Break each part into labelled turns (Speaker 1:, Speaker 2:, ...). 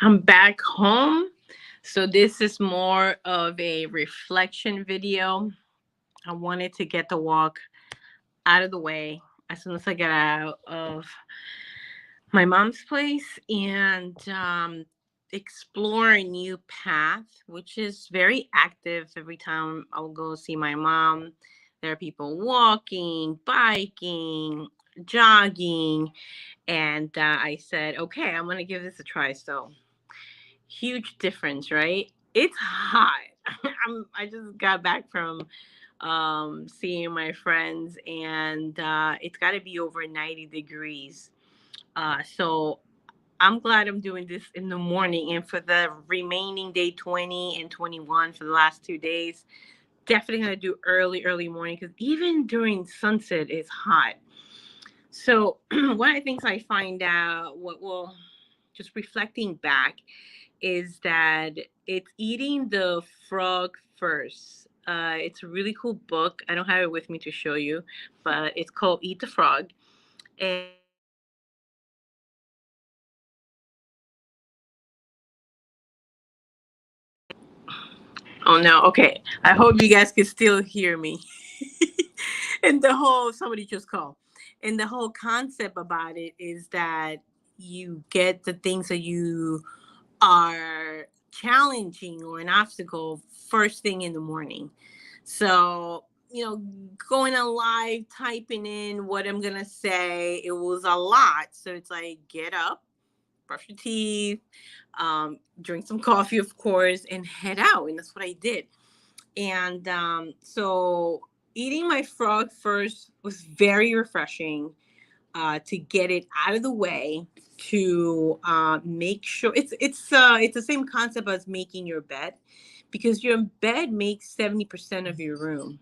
Speaker 1: I'm back home. So this is more of a reflection video. I wanted to get the walk out of the way as soon as I get out of my mom's place and explore a new path, which is very active. Every time I'll go see my mom, there are people walking, biking, jogging. And I said, okay, I'm going to give this a try. So huge difference, right? It's hot. I just got back from seeing my friends, and it's got to be over 90 degrees. So I'm glad I'm doing this in the morning, and for the remaining day 20 and 21 for the last 2 days, definitely gonna do early morning because even during sunset it's hot. So one of the things I find out, what will just reflecting back, is that it's Eating the Frog First. It's a really cool book. I don't have it with me to show you, but it's called Eat the Frog. And oh no, okay. I hope you guys can still hear me. And the whole somebody just called. And the whole concept about it is that you get the things that you are challenging or an obstacle first thing in the morning. So, going on live, typing in what I'm going to say, it was a lot. So it's like, get up, brush your teeth, drink some coffee, of course, and head out. And that's what I did. And so eating my frog first was very refreshing, to get it out of the way, to make sure it's the same concept as making your bed, because your bed makes 70% of your room.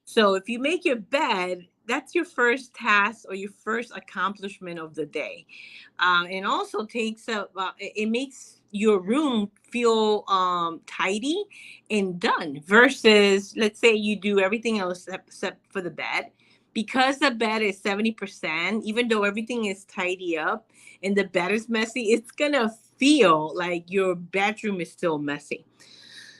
Speaker 1: So if you make your bed, that's your first task or your first accomplishment of the day. And also takes up it makes your room feel tidy and done, versus let's say you do everything else except for the bed. Because the bed is 70%, even though everything is tidy up and the bed is messy, it's gonna feel like your bedroom is still messy.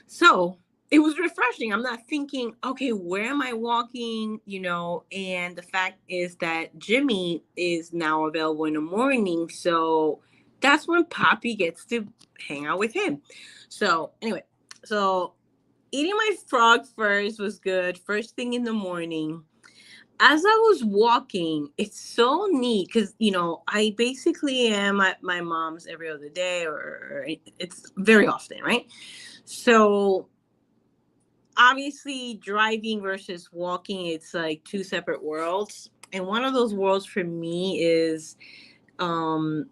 Speaker 1: So it was refreshing. I'm not thinking, okay, where am I walking? And the fact is that Jimmy is now available in the morning. So that's when Poppy gets to hang out with him. So, anyway, so eating my frog first was good. First thing in the morning. As I was walking, it's so neat because, I basically am at my mom's every other day, or it's very often, right? So obviously driving versus walking, it's like two separate worlds, and one of those worlds for me is one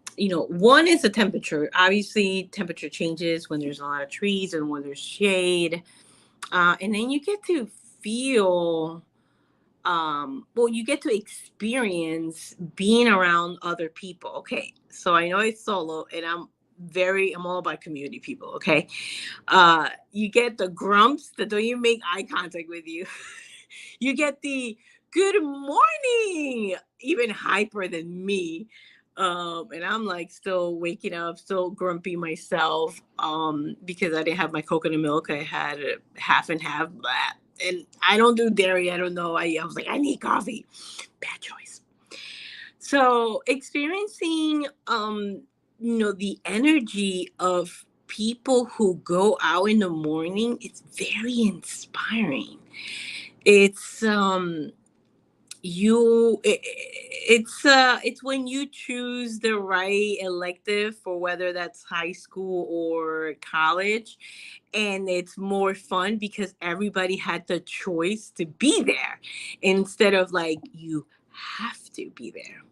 Speaker 1: is the temperature. Obviously temperature changes when there's a lot of trees and when there's shade, and then you get to feel, well, you get to experience being around other people. Okay, so I know it's solo, and I'm all about community people. Okay, you get the grumps that don't even make eye contact with you. You get the good morning, even hyper than me. And I'm like still waking up, still grumpy myself, because I didn't have my coconut milk. I had a half and half. Blah. And I don't do dairy. I don't know. I was like, I need coffee. Bad choice. So experiencing, the energy of people who go out in the morning, it's very inspiring. It's you it, it's when you choose the right elective for whether that's high school or college, and it's more fun because everybody had the choice to be there instead of like you have to be there.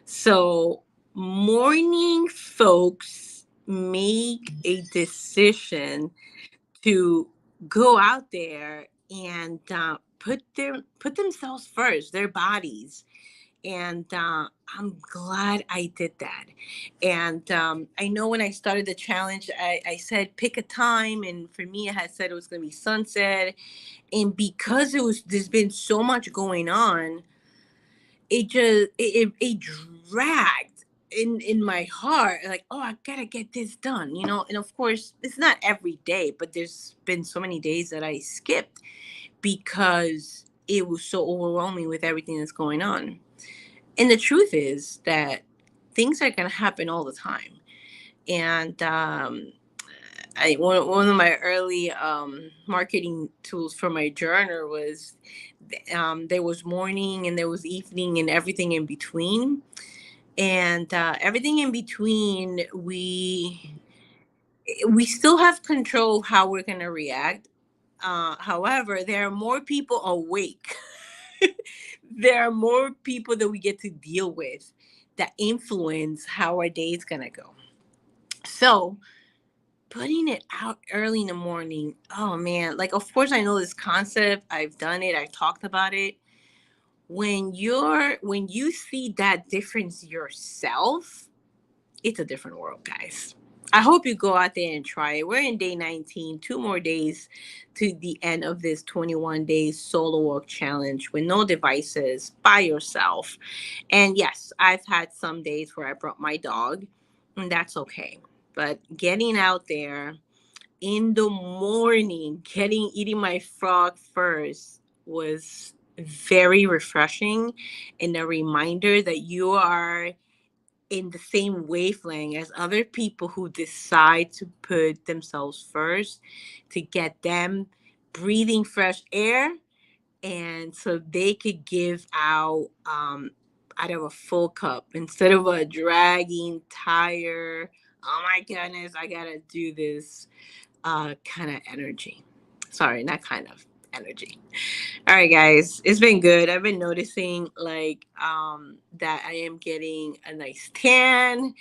Speaker 1: So morning folks make a decision to go out there and put themselves first, their bodies. And I'm glad I did that. And I know when I started the challenge, I said pick a time, and for me, I had said it was going to be sunset. And because there's been so much going on, it just it dragged. in my heart, like, oh, I gotta get this done, and of course it's not every day, but there's been so many days that I skipped because it was so overwhelming with everything that's going on. And the truth is that things are going to happen all the time. And one of my early marketing tools for my journal was, there was morning and there was evening and everything in between. And everything in between, we still have control how we're going to react. However, there are more people awake. There are more people that we get to deal with that influence how our day is going to go. So, putting it out early in the morning, oh man, like, of course, I know this concept. I've done it, I've talked about it. When you see that difference yourself, it's a different world, guys. I hope you go out there and try it. We're in day 19, 2 more days to the end of this 21 days solo walk challenge with no devices, by yourself. And yes, I've had some days where I brought my dog, and that's okay. But getting out there in the morning, eating my frog first was very refreshing, and a reminder that you are in the same wavelength as other people who decide to put themselves first, to get them breathing fresh air, and so they could give out of a full cup instead of a dragging tire, oh my goodness, I gotta do this kind of energy. Sorry, not kind of energy. All right, guys, it's been good. I've been noticing, like, that I am getting a nice tan.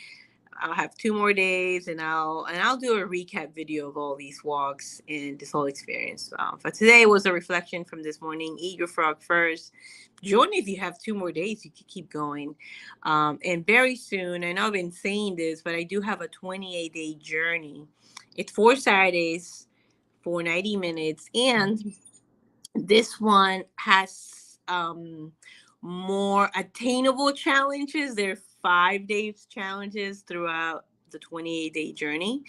Speaker 1: I'll have 2 more days, and I'll do a recap video of all these walks and this whole experience. For today was a reflection from this morning. Eat your frog first. Join if you have 2 more days. You can keep going. And very soon, I know I've been saying this, but I do have a 28-day journey. It's 4 Saturdays for 90 minutes, and this one has more attainable challenges. There are 5 days challenges throughout the 28-day journey.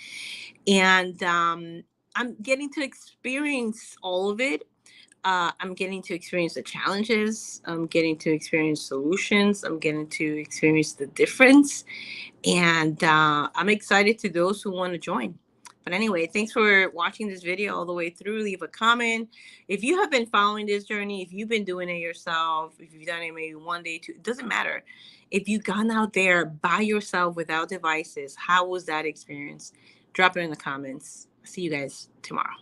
Speaker 1: And I'm getting to experience all of it. I'm getting to experience the challenges. I'm getting to experience solutions. I'm getting to experience the difference. And I'm excited to those who want to join. But anyway, thanks for watching this video all the way through. Leave a comment. If you have been following this journey, if you've been doing it yourself, if you've done it maybe 1 day, 2, it doesn't matter. If you've gone out there by yourself without devices, how was that experience? Drop it in the comments. See you guys tomorrow.